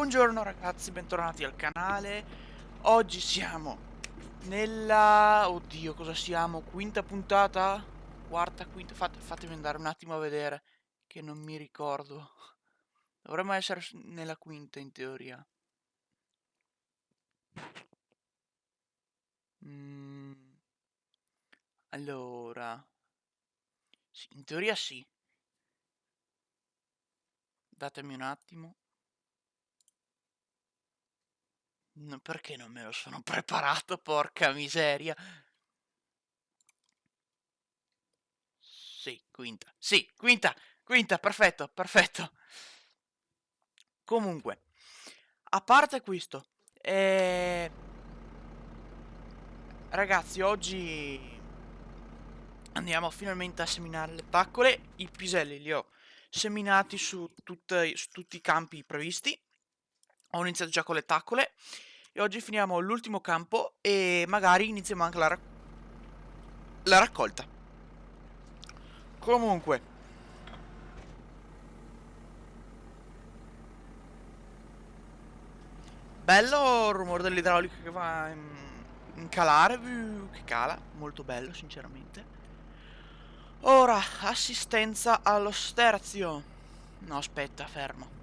Buongiorno ragazzi, bentornati al canale. Oggi siamo nella... Oddio, cosa siamo? Quinta puntata? Quarta, quinta? Fatemi andare un attimo a vedere, che non mi ricordo. Dovremmo essere nella quinta in teoria. Mm, allora... Sì, in teoria sì. Datemi un attimo. No, perché non me lo sono preparato, porca miseria. Sì, quinta. Sì, quinta, quinta, perfetto, perfetto. Comunque, a parte questo, ragazzi, oggi andiamo finalmente a seminare le taccole. I piselli li ho seminati su tutti i campi previsti. Ho iniziato già con le taccole e oggi finiamo l'ultimo campo e magari iniziamo anche la raccolta. Comunque, bello il rumore dell'idraulica che va in calare, che cala, molto bello sinceramente. Ora, assistenza allo sterzo. No, aspetta, fermo.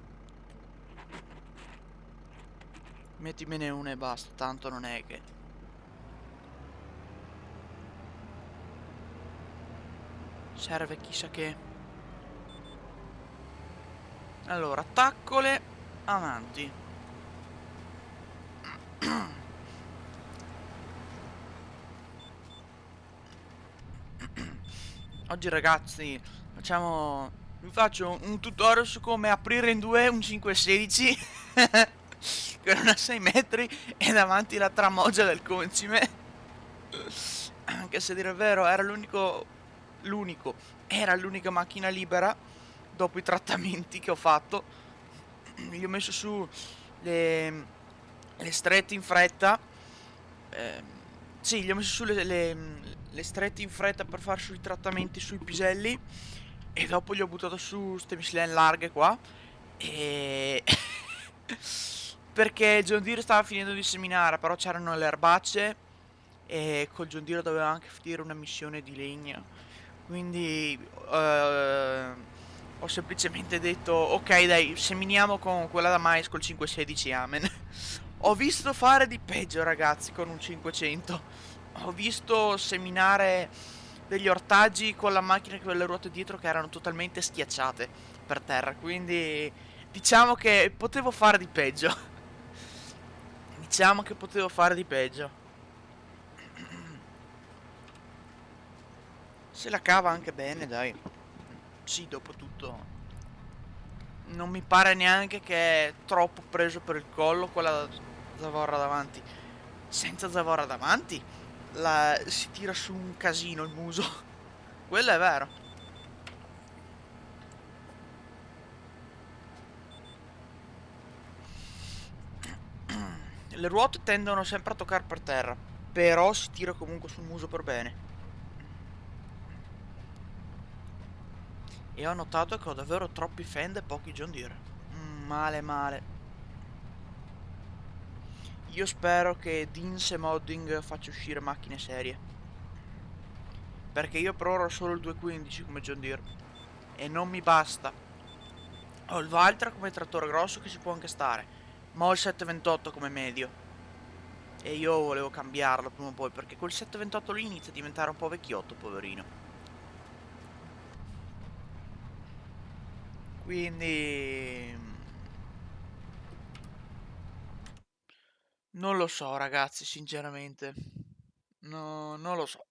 Mettimene una e basta, tanto non è che... serve chissà che... Allora, taccole, avanti. Oggi ragazzi, vi faccio un tutorial su come aprire in due un 516 con una 6 metri e davanti la tramogia del concime. Anche se a dire il vero era era l'unica macchina libera dopo i trattamenti che ho fatto. Gli ho messo su le, le strette in fretta. Sì, gli ho messo su le strette in fretta per fare sui trattamenti sui piselli. E dopo gli ho buttato su ste miscele larghe qua. E... perché John Deere stava finendo di seminare, però c'erano le erbacce e col John Deere doveva anche finire una missione di legno. Quindi ho semplicemente detto ok dai, seminiamo con quella da mais col 516, amen. Ho visto fare di peggio ragazzi con un 500. Ho visto seminare degli ortaggi con la macchina con le ruote dietro che erano totalmente schiacciate per terra, quindi diciamo che potevo fare di peggio. Diciamo che potevo fare di peggio. Se la cava anche bene, dai. Sì, dopo tutto. Non mi pare neanche che è troppo preso per il collo quella zavorra davanti. Senza zavorra davanti, si tira su un casino il muso. Quello è vero. Le ruote tendono sempre a toccare per terra, però si tira comunque sul muso per bene. E ho notato che ho davvero troppi Fend e pochi John Deere. Male male. Io spero che Dins e Modding faccia uscire macchine serie. Perché io per ora ho solo il 215 come John Deere. E non mi basta. Ho il Valtra come trattore grosso che si può anche stare. Ma ho il 728 come medio. E io volevo cambiarlo prima o poi. Perché quel 728 lì inizia a diventare un po' vecchiotto, poverino. Quindi... non lo so, ragazzi, sinceramente. No, non lo so.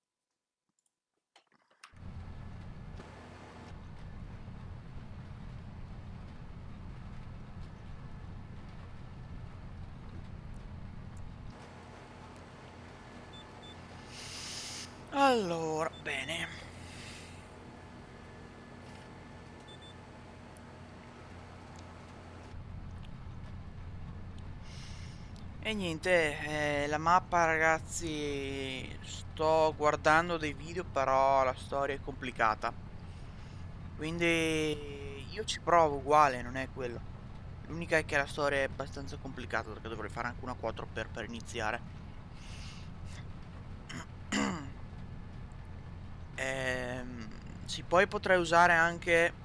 Allora, bene. E niente, la mappa ragazzi, sto guardando dei video però la storia è complicata. Quindi io ci provo uguale, non è quello. L'unica è che la storia è abbastanza complicata, perché dovrei fare anche una 4 per iniziare. Sì, poi potrei usare anche...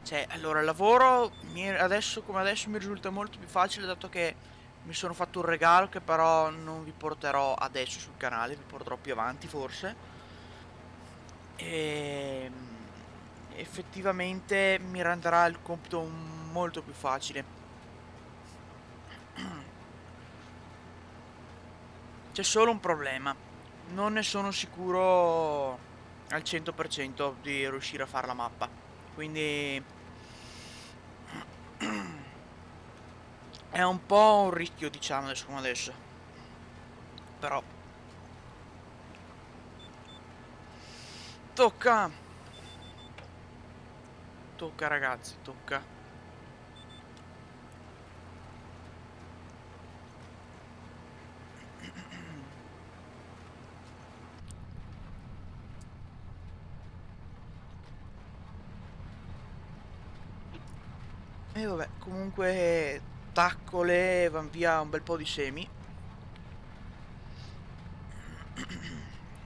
Cioè, allora, il lavoro adesso come adesso mi risulta molto più facile, dato che mi sono fatto un regalo che però non vi porterò adesso sul canale, vi porterò più avanti forse. E effettivamente mi renderà il compito molto più facile. C'è solo un problema. Non ne sono sicuro al 100% di riuscire a fare la mappa. Quindi è un po' un rischio, diciamo, adesso come adesso. Però tocca. Tocca ragazzi, tocca. E vabbè, comunque taccole, van via un bel po' di semi.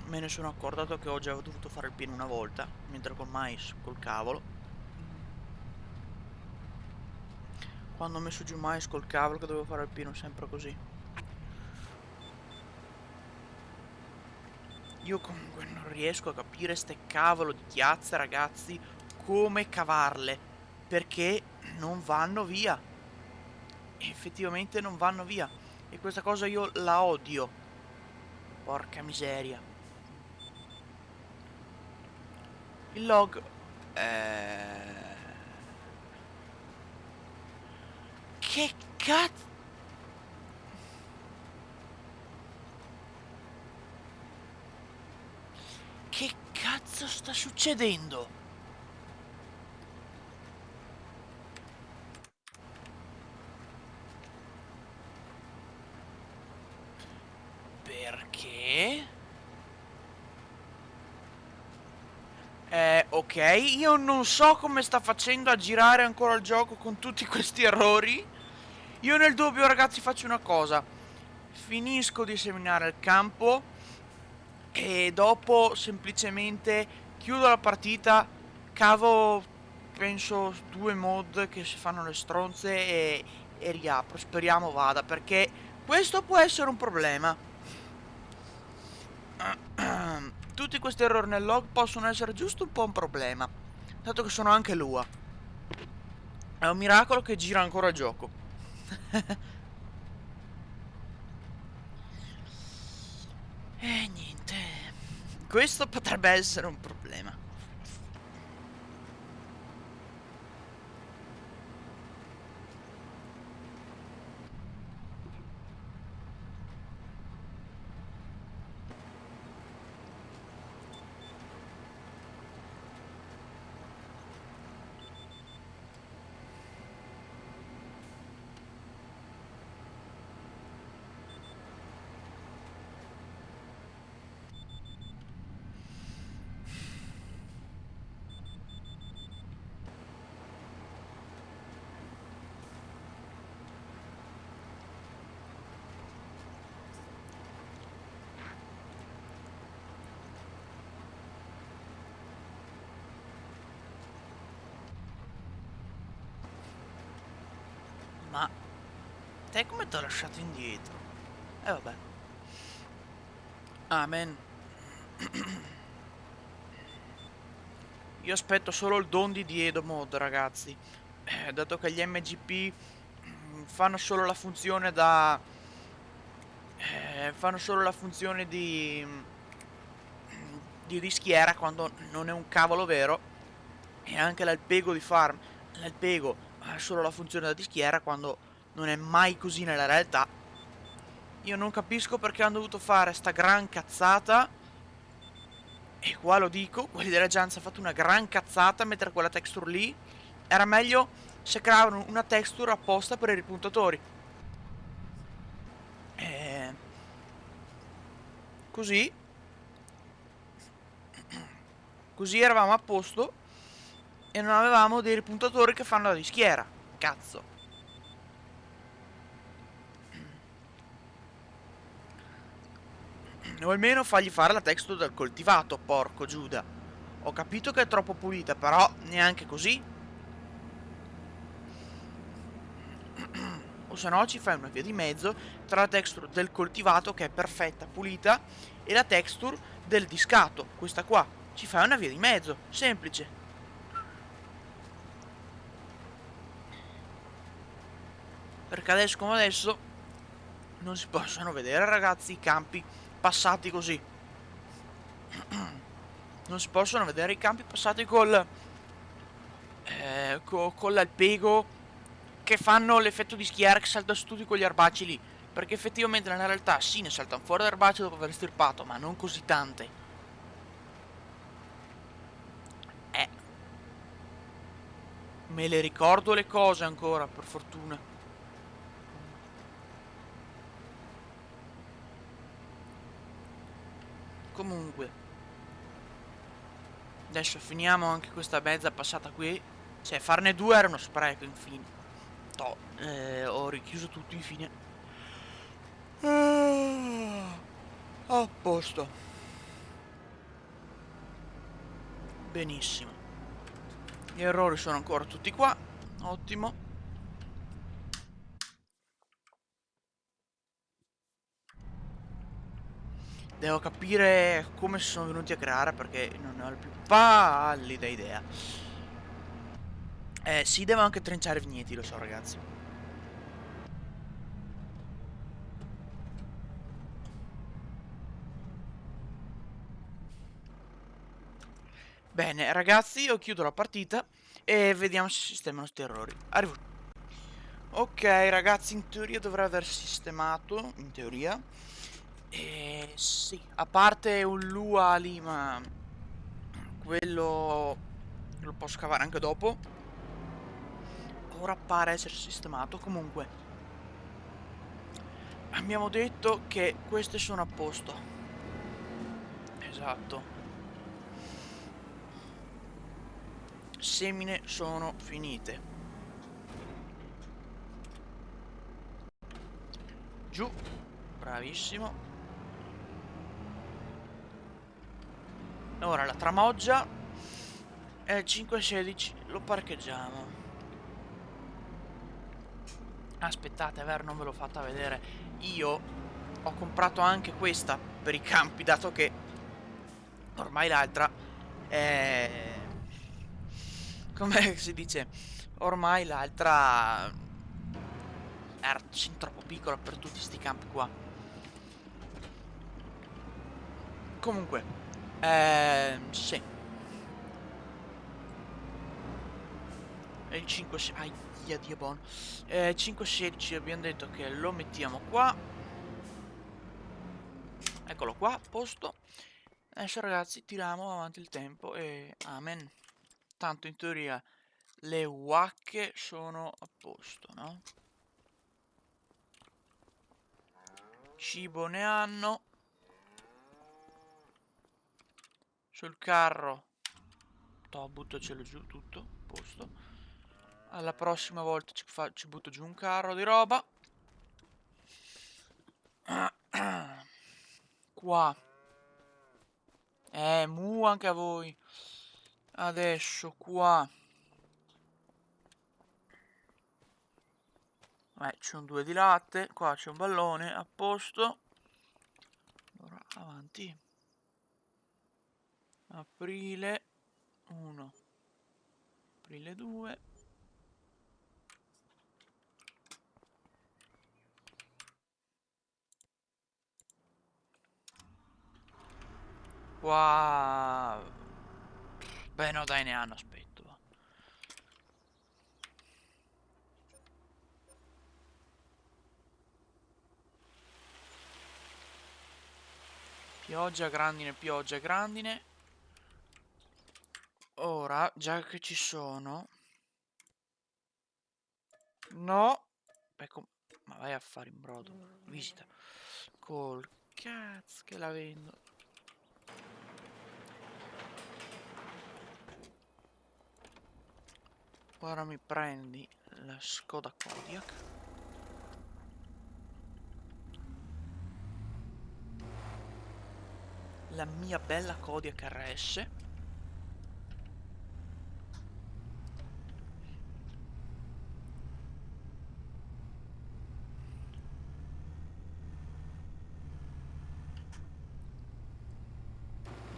Me ne sono accordato che ho già dovuto fare il pieno una volta, mentre col mais, col cavolo. Quando ho messo giù il mais col cavolo che dovevo fare il pieno sempre così. Io comunque non riesco a capire ste cavolo di chiazze, ragazzi, come cavarle, perché non vanno via. Effettivamente non vanno via. E questa cosa io la odio. Porca miseria. Il log... Che cazzo... Che cazzo sta succedendo? Perché? Ok, io non so come sta facendo a girare ancora il gioco con tutti questi errori. Io nel dubbio, ragazzi, faccio una cosa. Finisco di seminare il campo e dopo semplicemente chiudo la partita, cavo, penso, 2 mod che si fanno le stronze e riapro. Speriamo vada, perché questo può essere un problema. Tutti questi errori nel log possono essere giusto un po' un problema, dato che sono anche Lua. È un miracolo che gira ancora il gioco. E niente. Questo potrebbe essere un problema. Ma te come ti ho lasciato indietro? Vabbè. Amen. Io aspetto solo il don di Diedo Mod, ragazzi. Dato che gli MGP fanno solo la funzione da... fanno solo la funzione di schiera quando non è un cavolo vero. E anche l'alpego di farm. L'alpego ha solo la funzione da di schiera quando non è mai così nella realtà. Io non capisco perché hanno dovuto fare sta gran cazzata. E qua lo dico, quelli della Giants hanno fatto una gran cazzata a mettere quella texture lì. Era meglio se creavano una texture apposta per i ripuntatori. E... Così. Così eravamo a posto. E non avevamo dei ripuntatori che fanno da di schiera. cazzo. O almeno fagli fare la texture del coltivato, porco Giuda. Ho capito che è troppo pulita, però neanche così. O se no ci fai una via di mezzo tra la texture del coltivato, che è perfetta, pulita, e la texture del discato, questa qua. Ci fai una via di mezzo, semplice. Perché adesso come adesso non si possono vedere, ragazzi, i campi passati così. Non si possono vedere i campi passati con l'alpego che fanno l'effetto di schiera che salta su tutti quegli erbacci lì. Perché effettivamente nella realtà sì, ne saltano fuori l'erbaccio dopo aver stirpato, ma non così tante. Me le ricordo le cose ancora, per fortuna. Comunque, adesso finiamo anche questa mezza passata qui. Cioè, farne due era uno spreco, infine. Ho richiuso tutto, infine. A posto. Benissimo. Gli errori sono ancora tutti qua. Ottimo. Devo capire come si sono venuti a creare, perché non ne ho la più pallida idea. Sì, devo anche trinciare vigneti, lo so, ragazzi. Bene, ragazzi, io chiudo la partita e vediamo se sistemano sti errori. Arrivo. Ok, ragazzi, in teoria dovrei aver sistemato, in teoria. Sì, a parte un Lua lì, ma quello lo posso cavare anche dopo. Ora pare essere sistemato. Comunque, abbiamo detto che queste sono a posto. Esatto. Semine sono finite. Giù. Bravissimo. Ora la tramoggia. 516 lo parcheggiamo. Aspettate, vero, non ve l'ho fatta vedere. Io ho comprato anche questa per i campi, dato che ormai l'altra è... come si dice? Ormai l'altra era sin troppo piccola per tutti sti campi qua. Comunque, sì. E il 5... Aia, Dio buono. 516 abbiamo detto che lo mettiamo qua. Eccolo qua, a posto. Adesso ragazzi tiriamo avanti il tempo e amen. Tanto in teoria le wacche sono a posto, no? Cibo ne hanno. Sul carro buttacelo giù tutto, a posto. Alla prossima volta ci butto giù un carro di roba. Qua. Mu anche a voi. Adesso qua. C'è un 2 di latte. Qua c'è un ballone, a posto. Allora, avanti. Aprile 1. Aprile 2. Qua. Beh, no, dai, ne hanno, aspetto. Va. Pioggia, grandine, pioggia, grandine. Ora, già che ci sono... No! Ecco, ma vai a fare in brodo. Visita. Col cazzo che la vendo. Ora mi prendi la Skoda Kodiaq. La mia bella Kodiaq RS.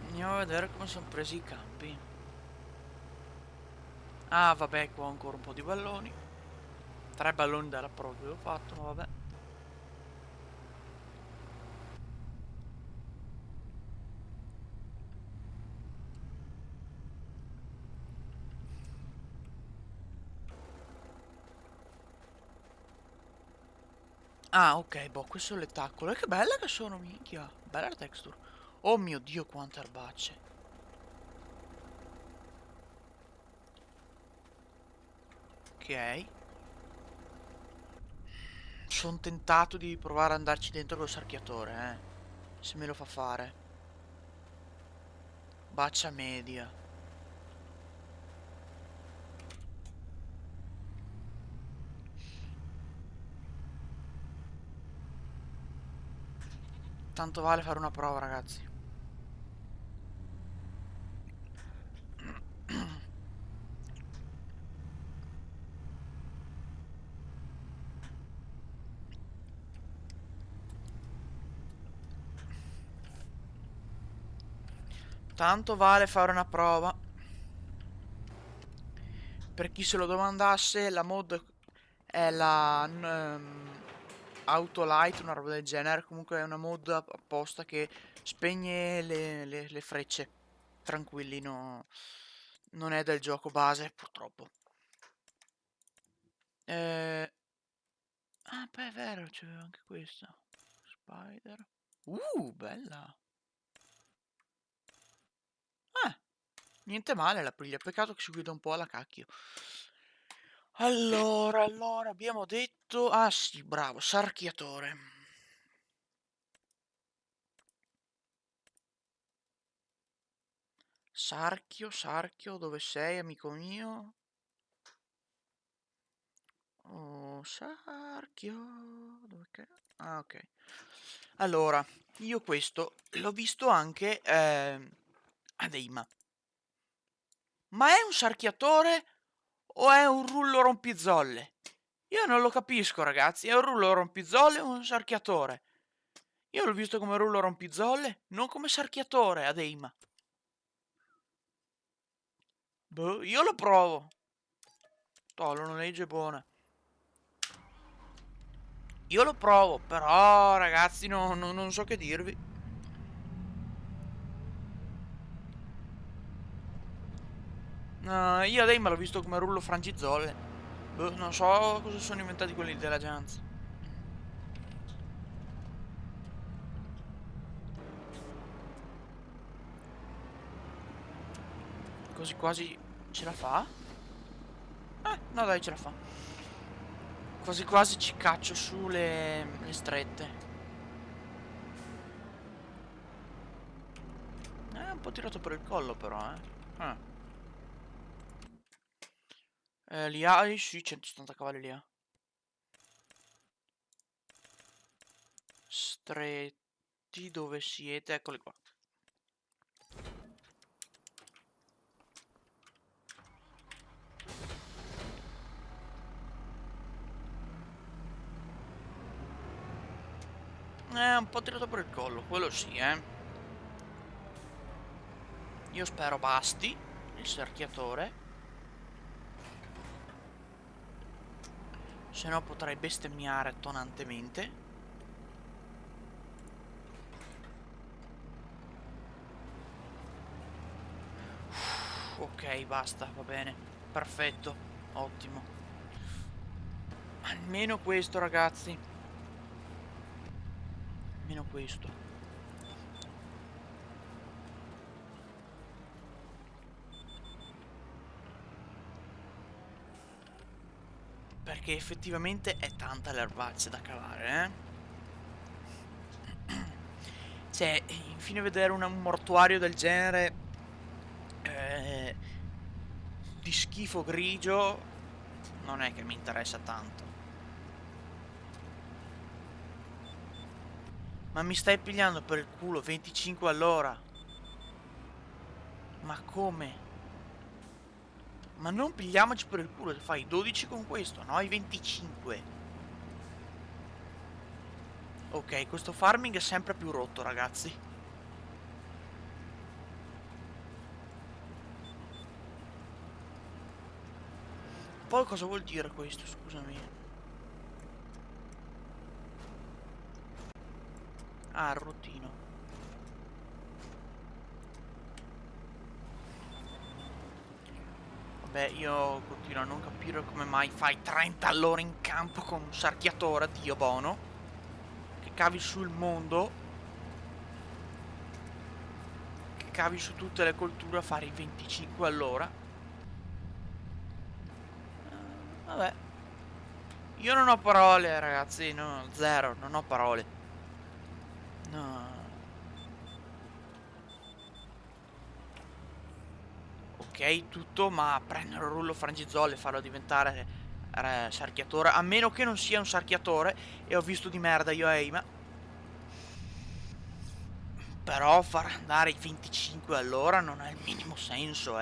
Andiamo a vedere come sono presi i campi. Ah, vabbè, qua ho ancora un po' di balloni. 3 balloni della Pro che ho fatto, ma vabbè. Ah, ok, boh, questo sono le taccole. Che belle che sono, minchia. Bella la texture. Oh mio Dio, quante erbacce. Ok. Sono tentato di provare ad andarci dentro col sarchiatore, se me lo fa fare. Bacia media. Tanto vale fare una prova, ragazzi. Tanto vale fare una prova. Per chi se lo domandasse, la mod è la Autolight, una roba del genere. Comunque è una mod apposta che spegne le frecce. Tranquilli, no, non è del gioco base, purtroppo. Ah, beh, è vero, c'è anche questa. Spider. Bella. Niente male la priglia, peccato che si guida un po' alla cacchio. Allora, abbiamo detto... Ah sì, bravo, sarchiatore. Sarchio, dove sei, amico mio? Oh, Sarchio... Dove che... Ah, ok. Allora, io questo l'ho visto anche ad Eima. Ma è un sarchiatore o è un rullo rompizolle? Io non lo capisco, ragazzi. È un rullo rompizolle o un sarchiatore? Io l'ho visto come rullo rompizolle, non come sarchiatore ad Eima. Boh, io lo provo. Toh, una legge buona. Io lo provo, però, ragazzi, non so che dirvi. Io ad Eima l'ho visto come rullo frangizolle. Boh, non so cosa sono inventati quelli della Giants. Così quasi ce la fa? No dai, ce la fa. Quasi quasi ci caccio su le strette. Un po' tirato per il collo però, li ha? Sì, 170 cavalli li ha. Stretti, dove siete? Eccoli qua. Un po' tirato per il collo, quello sì, Io spero basti il cerchiatore. Se no potrei bestemmiare tonantemente. Ok, basta, va bene. Perfetto, ottimo. Almeno questo, ragazzi. Almeno questo. Perché effettivamente è tanta l'erbaccia da cavare, Cioè, infine vedere un mortuario del genere di schifo grigio non è che mi interessa tanto. Ma mi stai pigliando per il culo 25 all'ora? Ma come? Ma non pigliamoci per il culo, fai 12 con questo, no? I 25. Ok, questo farming è sempre più rotto, ragazzi. Poi cosa vuol dire questo, scusami? Ah, il routino. Vabbè, io continuo a non capire come mai fai 30 all'ora in campo con un sarchiatore, Dio buono. Che cavi sul mondo. Che cavi su tutte le colture a fare i 25 all'ora. Vabbè. Io non ho parole, ragazzi, no, zero, non ho parole. No. Ok, tutto, ma prendere un rullo frangizole e farlo diventare sarchiatore, a meno che non sia un sarchiatore, e ho visto di merda io a Eima. Però far andare i 25 all'ora non ha il minimo senso,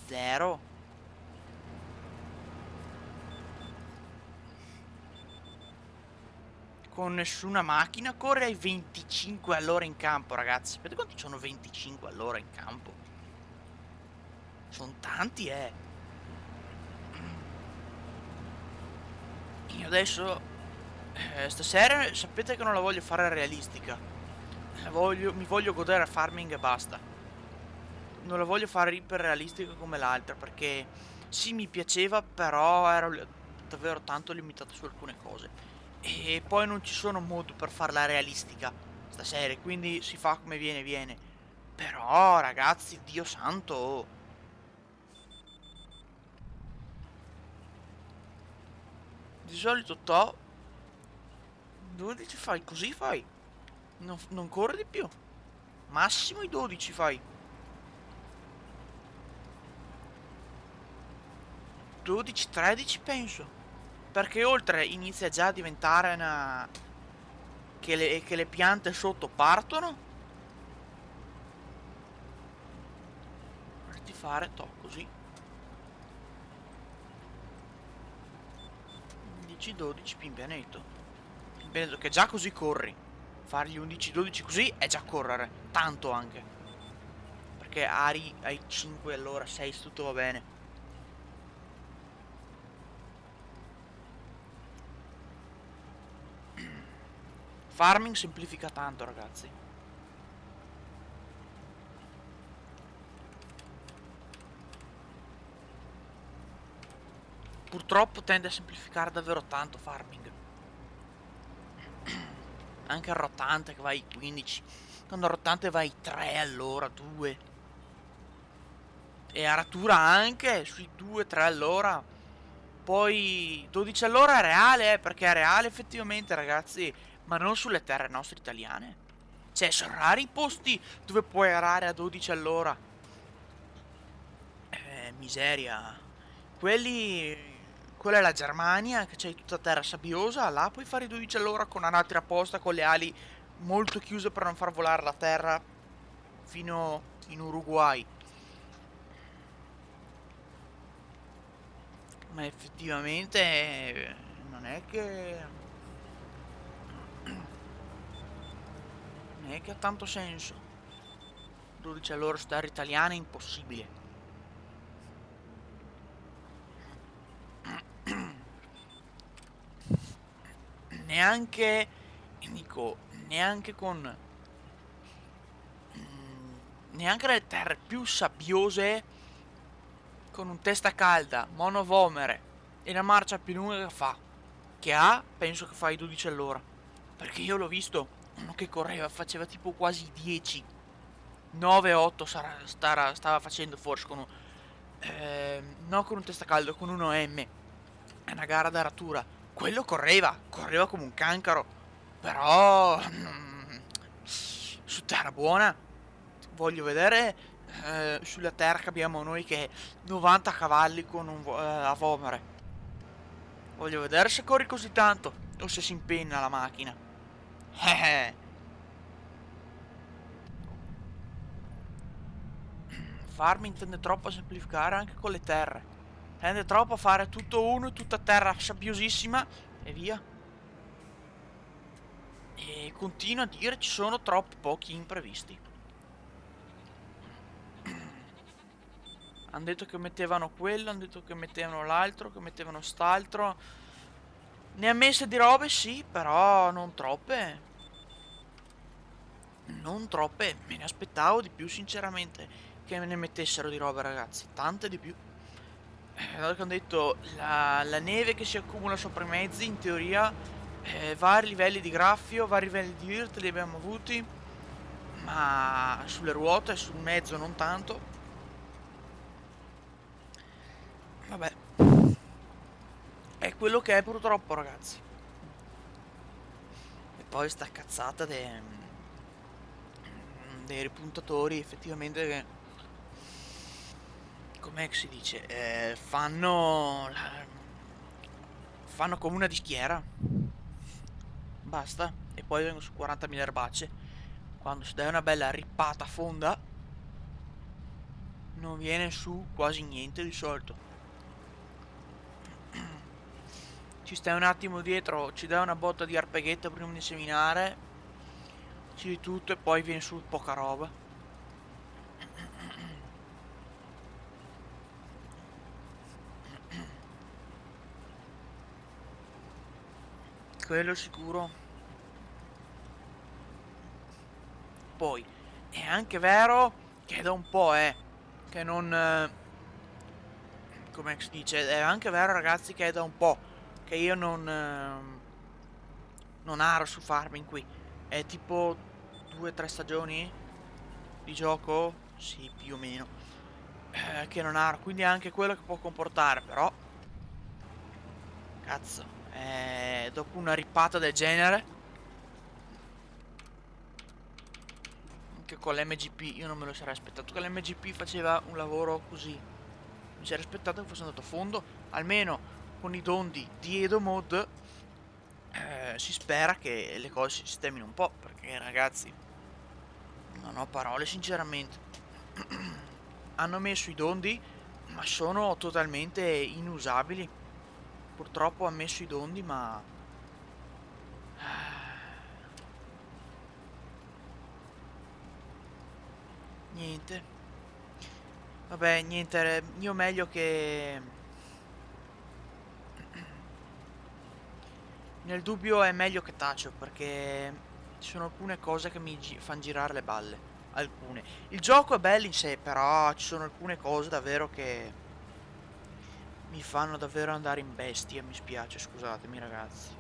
zero. Con nessuna macchina corre ai 25 all'ora in campo, ragazzi. Sapete quanti sono 25 all'ora in campo? Sono tanti, Io adesso stasera sapete che non la voglio fare realistica. Mi voglio godere a farming e basta. Non la voglio fare iper realistica come l'altra, perché sì, mi piaceva, però ero davvero tanto limitato su alcune cose. E poi non ci sono modi per farla realistica stasera, quindi si fa come viene viene. Però ragazzi, Dio santo, di solito 12 fai, così fai. Non corre di più. Massimo i 12 fai. 12-13 penso. Perché oltre inizia già a diventare una... che le piante sotto partono. Potresti fare così. 11-12 Pimpianeto. Pimpianeto che già così corri. Fargli 11-12 così è già correre. Tanto anche. Perché Ari ai 5 all'ora 6 tutto va bene. Farming semplifica tanto, ragazzi. Purtroppo tende a semplificare davvero tanto farming. Anche al rotante che vai 15. Quando al rotante vai 3 all'ora, 2. E a ratura anche sui 2-3 all'ora. Poi 12 all'ora è reale, perché è reale effettivamente, ragazzi. Ma non sulle terre nostre italiane. Cioè, sono rari i posti dove puoi arare a 12 all'ora. Miseria. Quella è la Germania, che c'hai tutta terra sabbiosa. Là puoi fare i 12 all'ora con arati apposta, con le ali molto chiuse per non far volare la terra fino in Uruguay. Ma effettivamente non è che... non è che ha tanto senso. 12 all'ora su terra italiana è impossibile. Neanche, dico, neanche con... neanche le terre più sabbiose, con un testa calda, monovomere e la marcia più lunga che ha, penso che fai 12 all'ora. Perché io l'ho visto, uno che correva, faceva tipo quasi 10. 9-8 stava facendo forse con un... no con un testa caldo, con uno M. È una gara d'aratura. Quello correva come un cancro. Però... su terra buona, voglio vedere sulla terra che abbiamo noi, che è 90 cavalli con a vomere. Voglio vedere se corri così tanto o se si impenna la macchina. Farming tende troppo a semplificare anche con le terre. Tende troppo a fare tutto uno, tutta terra sabbiosissima e via. E continua a dire ci sono troppo pochi imprevisti. Hanno detto che mettevano quello, hanno detto che mettevano l'altro, che mettevano st'altro. Ne ha messe di robe, sì, però non troppe. Non troppe, me ne aspettavo di più sinceramente che me ne mettessero di robe, ragazzi, tante di più. Allora che hanno detto la neve che si accumula sopra i mezzi, in teoria, vari livelli di graffio, vari livelli di dirt li abbiamo avuti, ma sulle ruote, sul mezzo non tanto. Vabbè, è quello che è purtroppo, ragazzi. E poi sta cazzata dei ripuntatori, effettivamente, che, com'è che si dice, fanno come una di schiera. Basta. E poi vengo su 40.000 erbacce. Quando si dà una bella rippata fonda, non viene su quasi niente di solito. Ci stai un attimo dietro, ci dai una botta di arpeghetto prima di seminare, ci di tutto e poi viene su poca roba. Quello sicuro. Poi è anche vero che è da un po', che non... come si dice? È anche vero, ragazzi, che è da un po' che io non aro su farming qui. È tipo 2 o 3 stagioni di gioco? Sì, più o meno. Che non aro, quindi è anche quello che può comportare, però... Cazzo, dopo una rippata del genere, anche con l'MGP, io non me lo sarei aspettato che l'MGP faceva un lavoro così. Mi sarei aspettato che fosse andato a fondo, almeno con i dondi di Edo Mod. Si spera che le cose si sistemino un po', perché ragazzi, non ho parole sinceramente. Hanno messo i dondi, ma sono totalmente inusabili. Purtroppo ha messo i dondi, ma... Niente. Vabbè, niente, io meglio che... Nel dubbio è meglio che taccio, perché ci sono alcune cose che mi fanno girare le balle. Alcune. Il gioco è bello in sé, però ci sono alcune cose davvero che mi fanno davvero andare in bestia. Mi spiace, scusatemi ragazzi.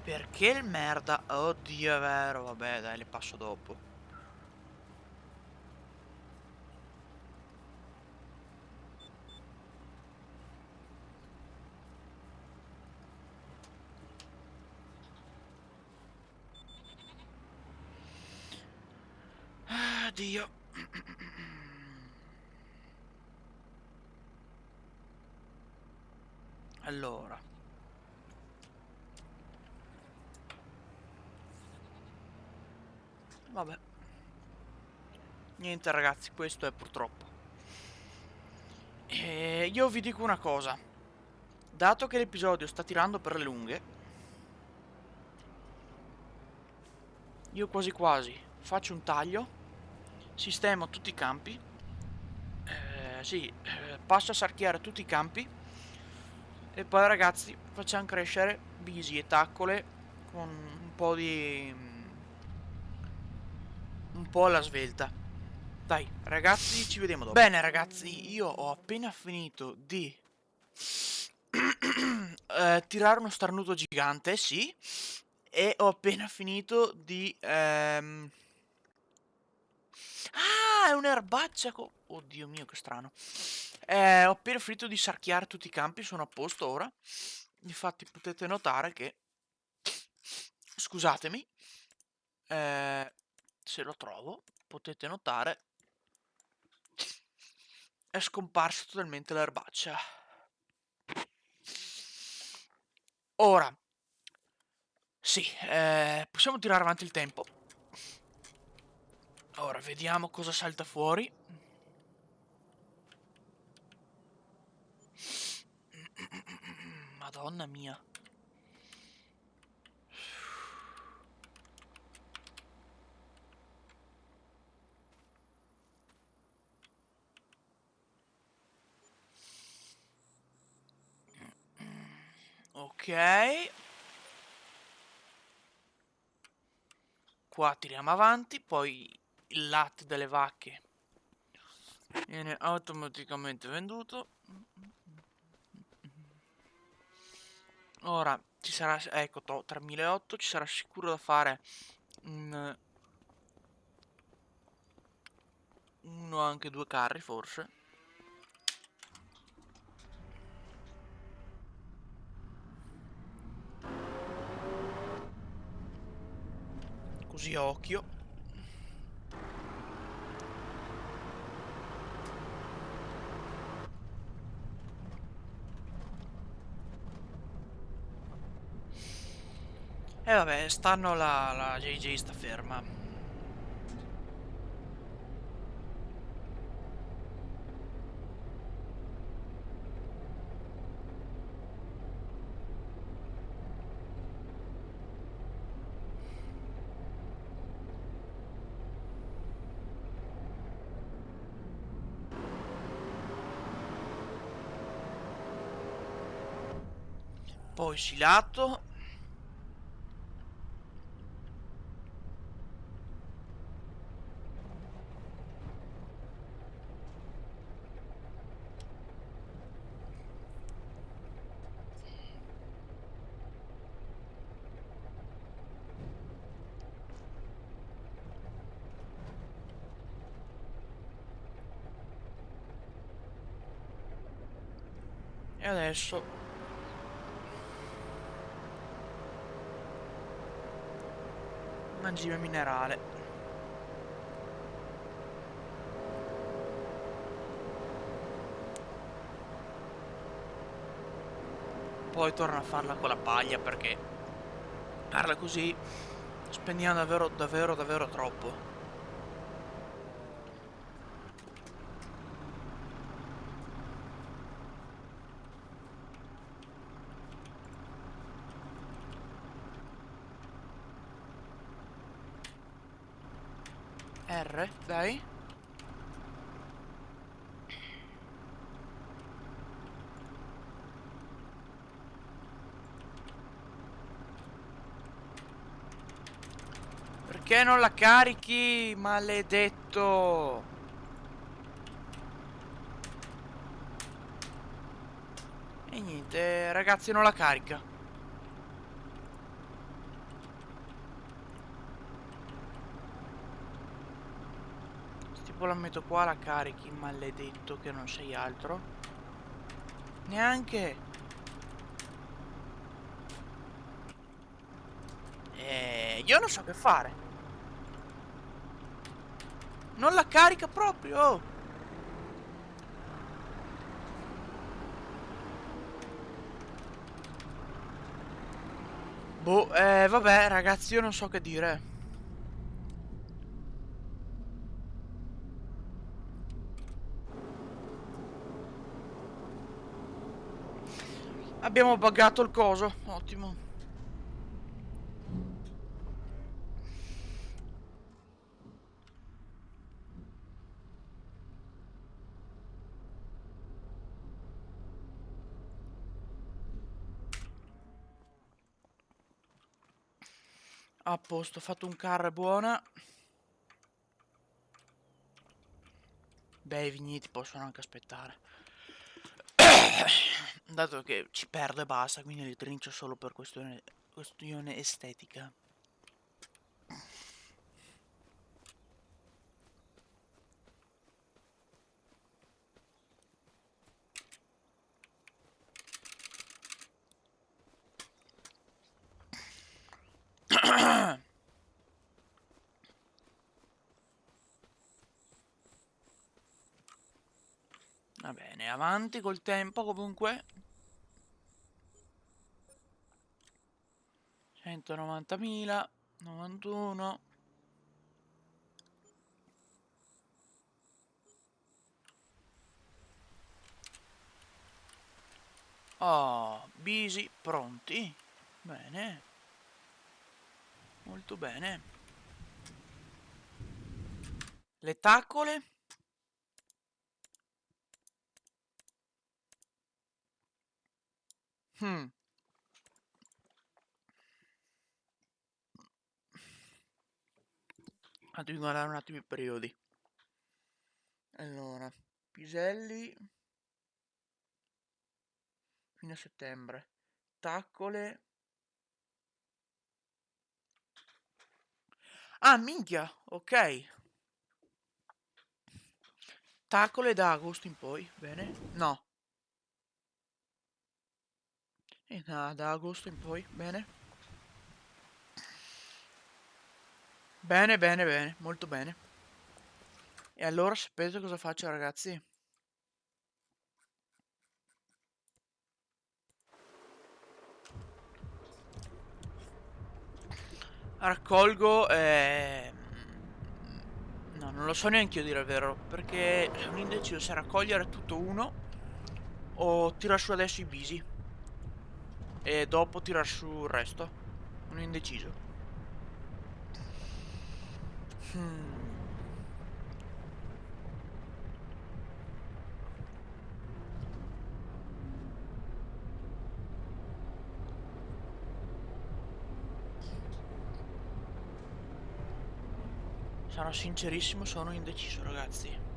Perché il merda? Oddio, è vero, vabbè, dai, le passo dopo. Ah, Dio. Allora. Vabbè. Niente ragazzi, questo è purtroppo. E io vi dico una cosa. Dato che l'episodio sta tirando per le lunghe, io quasi quasi faccio un taglio, sistemo tutti i campi, sì, passo a sarchiare tutti i campi e poi ragazzi facciamo crescere bisi e taccole con un po' alla svelta. Dai, ragazzi, ci vediamo dopo. Bene, ragazzi, io ho appena finito di tirare uno starnuto gigante, sì, e ho appena finito di... Ah, è un'erbaccia Oddio mio, che strano. Ho appena finito di sarchiare tutti i campi, sono a posto ora. Infatti potete notare che Scusatemi, se lo trovo, potete notare, è scomparsa totalmente l'erbaccia. Ora, sì, possiamo tirare avanti il tempo. Ora, vediamo cosa salta fuori. Madonna mia. Ok. Qua tiriamo avanti, poi il latte delle vacche viene automaticamente venduto. Ora ci sarà, ecco, 3008, ci sarà sicuro da fare uno, anche due carri forse. Così a occhio. E vabbè, stanno la JJ sta ferma. Poi silato. E adesso mangime minerale. Poi torno a farla con la paglia perché farla così spendiamo davvero davvero davvero troppo. R, dai. Perché non la carichi, maledetto? E niente, ragazzi, non la carica. Tipo la metto qua, la carichi, maledetto, che non sei altro. Neanche. Io non so che fare. Non la carica proprio. Boh, vabbè, ragazzi, io non so che dire. Abbiamo buggato il coso, ottimo. A posto, ho fatto un carro buona. Beh, i vigneti possono anche aspettare. Dato che ci perdo e basta, quindi li trincio solo per questione estetica. Va bene, avanti col tempo comunque. 190.000, 91. Oh, busy, pronti. Bene. Molto bene. Le taccole? Hmm. Devi guardare un attimo i periodi. Allora, piselli fino a settembre. Taccole. Ah, minchia, ok. Taccole da agosto in poi, bene. No. Da agosto in poi, bene. Bene, bene, bene, molto bene. E allora sapete cosa faccio, ragazzi? Raccolgo. No, non lo so neanche io dire il vero. Perché sono indeciso se raccogliere tutto uno o tirar su adesso i bisi. E dopo tirar su il resto. Sono indeciso. Hmm. Sarò sincerissimo, sono indeciso, ragazzi.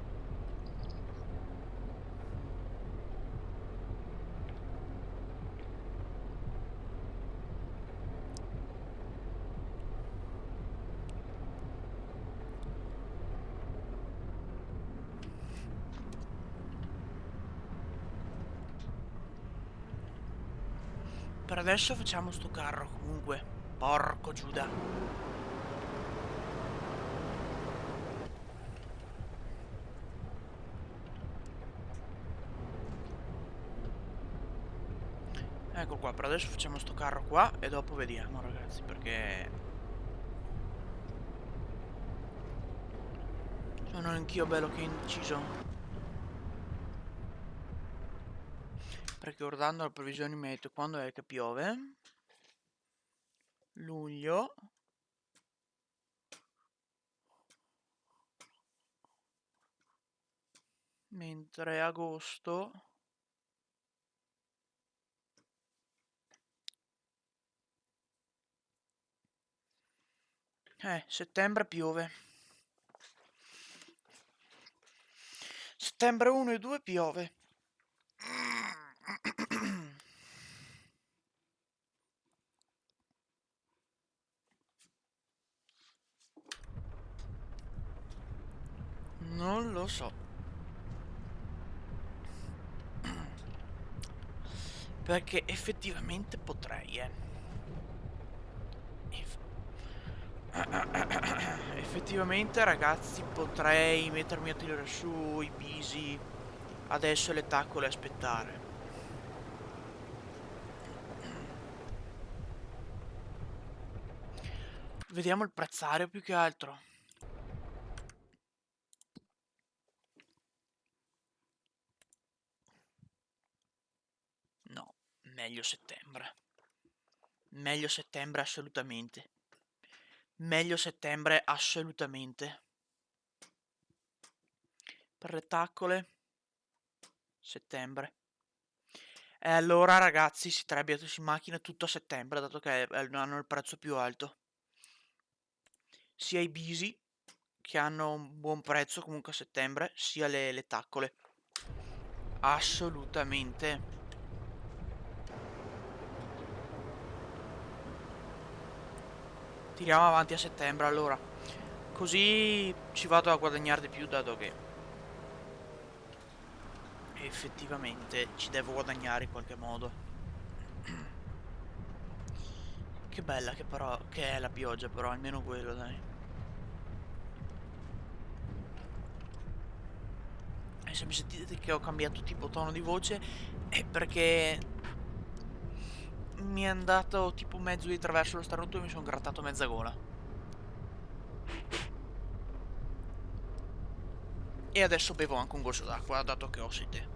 Per adesso facciamo sto carro, comunque. Porco Giuda. Ecco qua, per adesso facciamo sto carro qua e dopo vediamo, ragazzi, perché sono anch'io bello che indeciso. Perché guardando le previsioni meteo, quando è che piove? Luglio. Mentre agosto. Settembre piove. Settembre 1 e 2 piove. Non lo so. Perché effettivamente potrei, Effettivamente, ragazzi, potrei mettermi a tirare su i bisi adesso e le taccole e aspettare. Vediamo il prezzario più che altro. No, meglio settembre. Meglio settembre assolutamente. Meglio settembre assolutamente. Per le taccole, settembre. E allora, ragazzi, si trabbia su macchina tutto a settembre, dato che hanno il prezzo più alto. Sia i bisi, che hanno un buon prezzo comunque a settembre, sia le taccole. Assolutamente. Tiriamo avanti a settembre allora. Così ci vado a guadagnare di più, dato che effettivamente ci devo guadagnare in qualche modo. Che bella che è la pioggia, però almeno quello, dai. se mi sentite che ho cambiato tipo tono di voce è perché mi è andato tipo mezzo di traverso lo starnuto e mi sono grattato mezza gola. E adesso bevo anche un goccio d'acqua, dato che ho sete.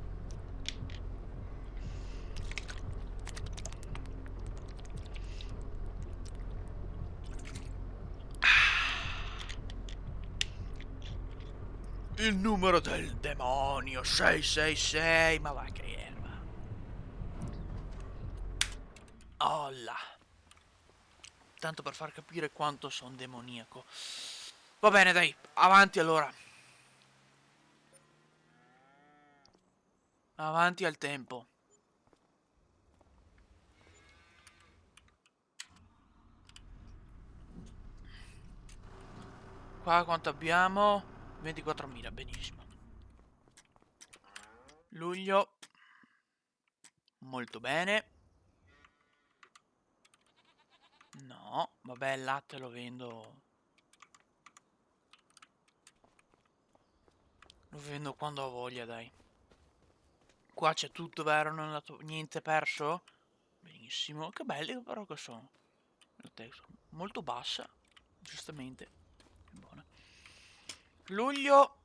Il numero del demonio 666, ma va che erba. Oh là. Tanto per far capire quanto sono demoniaco. Va bene, dai, avanti allora. Avanti al tempo. Qua quanto abbiamo? 24.000, benissimo. Luglio. Molto bene. No, vabbè, il latte lo vendo. Lo vendo quando ho voglia, dai. Qua c'è tutto, vero? Non è andato niente perso? Benissimo. Che belli però che sono. Il testo molto bassa, giustamente. Buona. Luglio.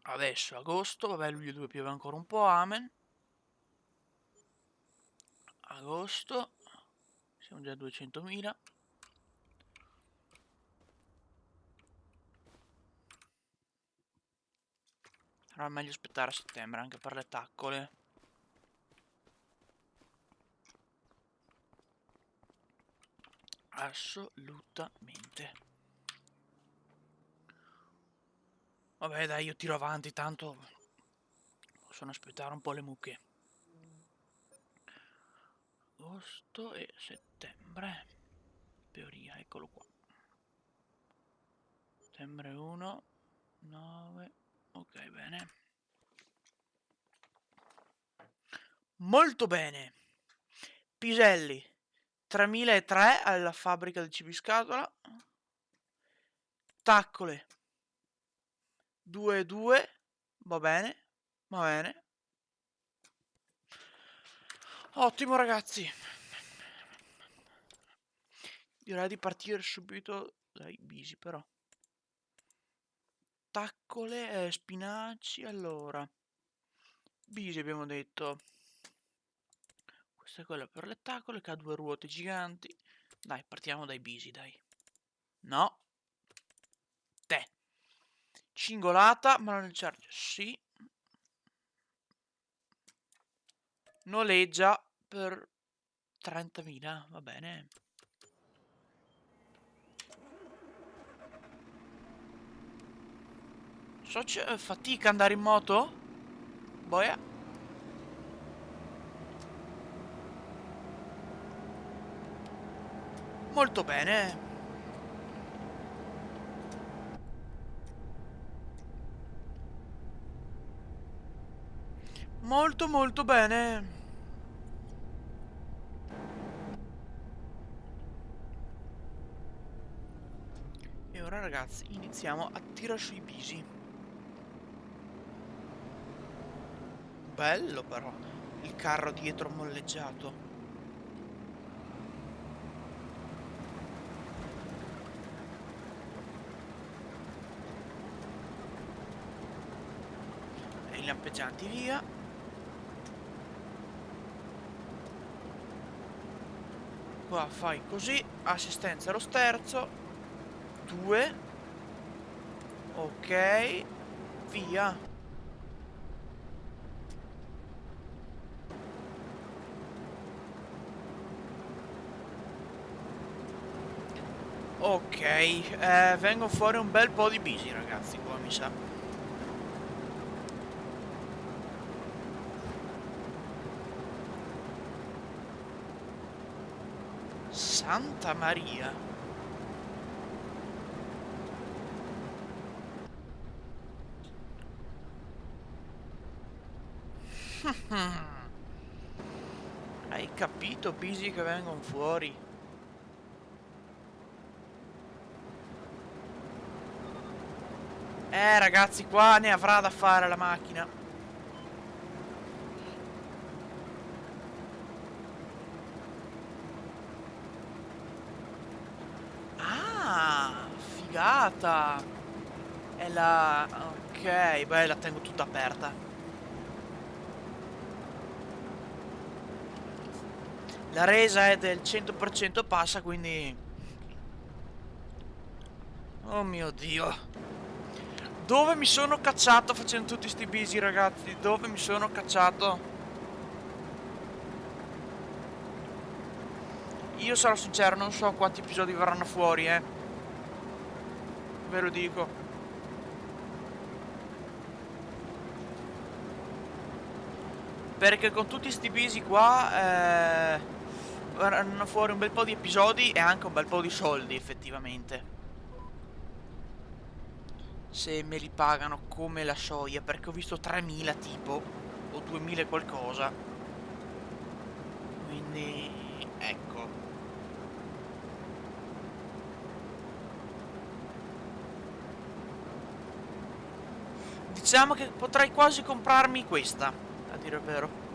Adesso agosto, vabbè, luglio dove piove ancora un po', amen. Agosto. Siamo già a 200.000. Allora è meglio aspettare a settembre anche per le taccole. Assolutamente. Vabbè dai, io tiro avanti, tanto possono aspettare un po' le mucche. Agosto e settembre. Teoria, eccolo qua. Settembre 1, 9. Ok, bene. Molto bene. Piselli 3003 alla fabbrica del Civiscatola. Taccole 2-2. Va bene. Va bene. Ottimo ragazzi. Direi di partire subito dai bisi però. Taccole, spinaci, allora. Bisi abbiamo detto. Questa è quella per le taccole che ha 2 ruote giganti. Dai, partiamo dai bisi, dai. No. Te. Cingolata, ma non il charge. Sì. Noleggia per 30.000, va bene. So fatica andare in moto? Boia. Molto bene. Molto molto bene. E ora ragazzi iniziamo a tirare sui bisi. Bello però. Il carro dietro molleggiato. E i lampeggianti via. Qua fai così. Assistenza allo sterzo. 2. Ok. Via. Ok, vengono fuori un bel po' di bisi ragazzi qua mi sa. Santa Maria. Hai capito bisi che vengono fuori? Ragazzi, qua ne avrà da fare la macchina. Ah, figata. È la... Ok, beh, la tengo tutta aperta. La resa è del 100% passa, quindi... Oh mio Dio. Dove mi sono cacciato facendo tutti sti busy, ragazzi? Dove mi sono cacciato? Io sarò sincero, non so quanti episodi verranno fuori, ve lo dico. Perché con tutti sti busy qua, verranno fuori un bel po' di episodi e anche un bel po' di soldi, effettivamente. Se me li pagano come la soia, perché ho visto 3000 tipo, o 2000 e qualcosa. Quindi, ecco. Diciamo che potrei quasi comprarmi questa, a dire il vero.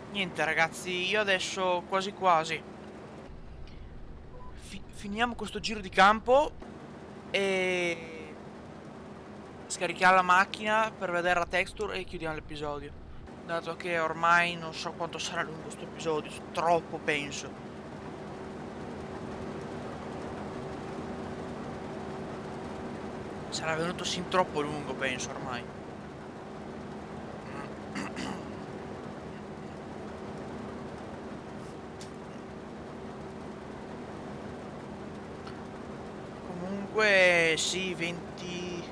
Niente ragazzi, io adesso quasi quasi finiamo questo giro di campo e scarichiamo la macchina per vedere la texture e chiudiamo l'episodio. Dato che ormai non so quanto sarà lungo questo episodio, troppo penso. Sarà venuto sin troppo lungo penso ormai. Comunque sì, 20...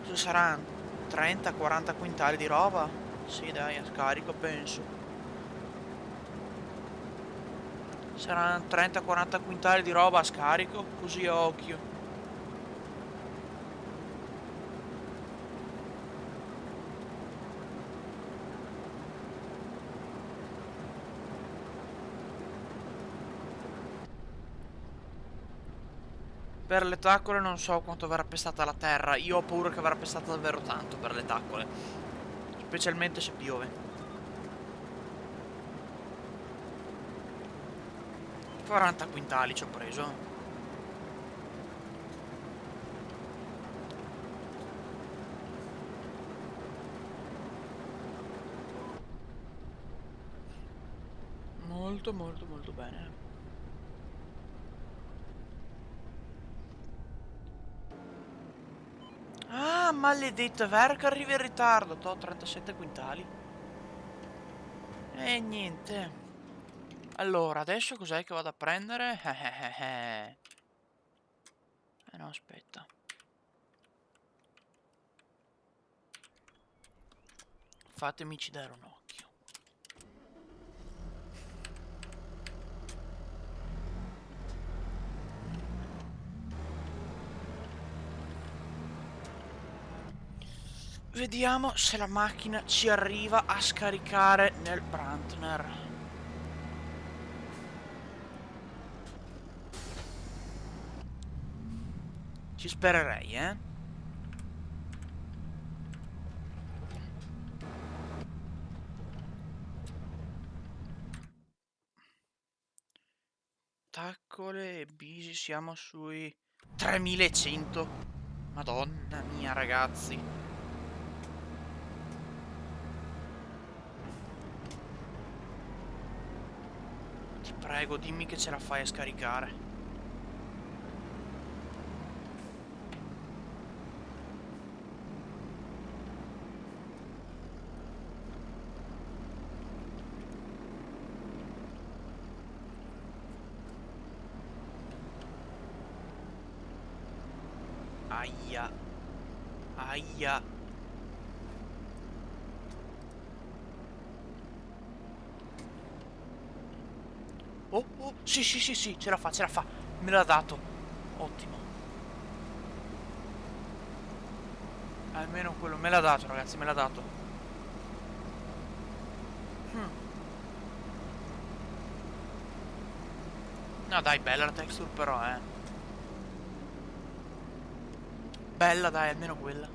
cosa saranno? 30-40 quintali di roba? Sì dai, a scarico penso. Saranno 30-40 quintali di roba a scarico, così a occhio. Per le taccole non so quanto verrà pestata la terra. Io ho paura che verrà pestata davvero tanto per le taccole. Specialmente se piove. 40 quintali ci ho preso. Molto molto molto bene. Ah, maledetto, è vero che arriva in ritardo. T'ho 37 quintali. E niente. Allora, adesso cos'è che vado a prendere? No, aspetta. Fatemici dare un occhio. Vediamo se la macchina ci arriva a scaricare nel Brantner. Ci spererei, Taccole e bisi siamo sui 3100. Madonna mia, ragazzi. Ti prego, dimmi che ce la fai a scaricare. Aia. Aia. Sì, sì, sì, sì, ce la fa, ce la fa. Me l'ha dato. Ottimo. Almeno quello me l'ha dato, ragazzi, me l'ha dato. Hmm. No, dai, bella la texture però, eh. Bella, dai, almeno quella.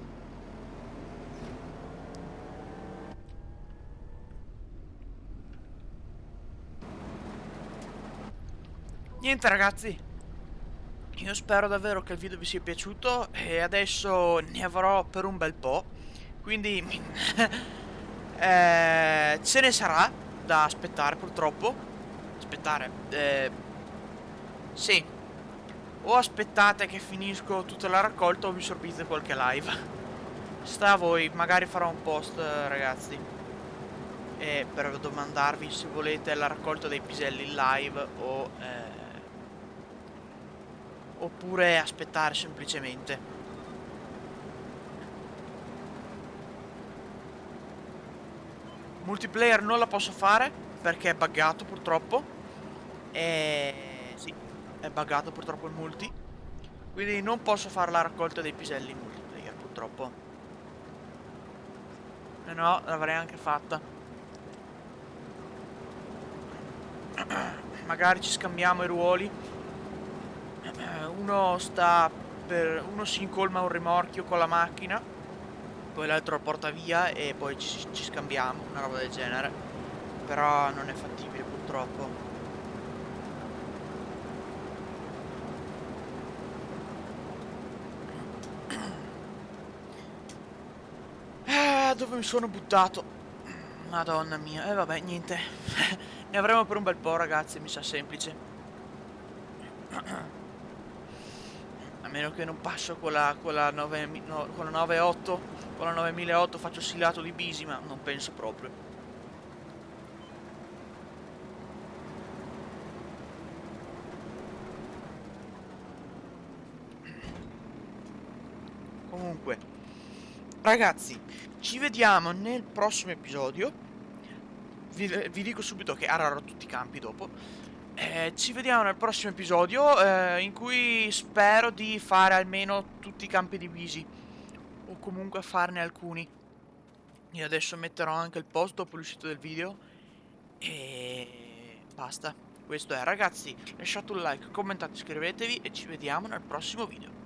Niente, ragazzi. Io spero davvero che il video vi sia piaciuto e adesso ne avrò per un bel po'. Quindi ce ne sarà da aspettare purtroppo. Aspettare. Sì. O aspettate che finisco tutta la raccolta o vi sorbite qualche live. Sta a voi, magari farò un post, ragazzi. E per domandarvi se volete la raccolta dei piselli in live o oppure aspettare semplicemente. Multiplayer non la posso fare perché è buggato purtroppo. E sì, è buggato purtroppo il multi. Quindi non posso fare la raccolta dei piselli in multiplayer purtroppo. E no, l'avrei anche fatta. Magari ci scambiamo i ruoli. Uno si incolma un rimorchio con la macchina, poi l'altro lo porta via e poi ci scambiamo, una roba del genere. Però non è fattibile purtroppo. Dove mi sono buttato? Madonna mia. E vabbè, niente. Ne avremo per un bel po', ragazzi, mi sa semplice. A meno che non passo con la 9, no, con la 98, con la 9008 faccio silato di bisi, ma non penso proprio. Comunque, ragazzi, ci vediamo nel prossimo episodio. Vi dico subito che arrerò tutti i campi dopo. Ci vediamo nel prossimo episodio in cui spero di fare almeno tutti i campi divisi. O comunque farne alcuni. Io adesso metterò anche il post dopo l'uscita del video. E basta. Questo è, ragazzi. Lasciate un like, commentate, iscrivetevi e ci vediamo nel prossimo video.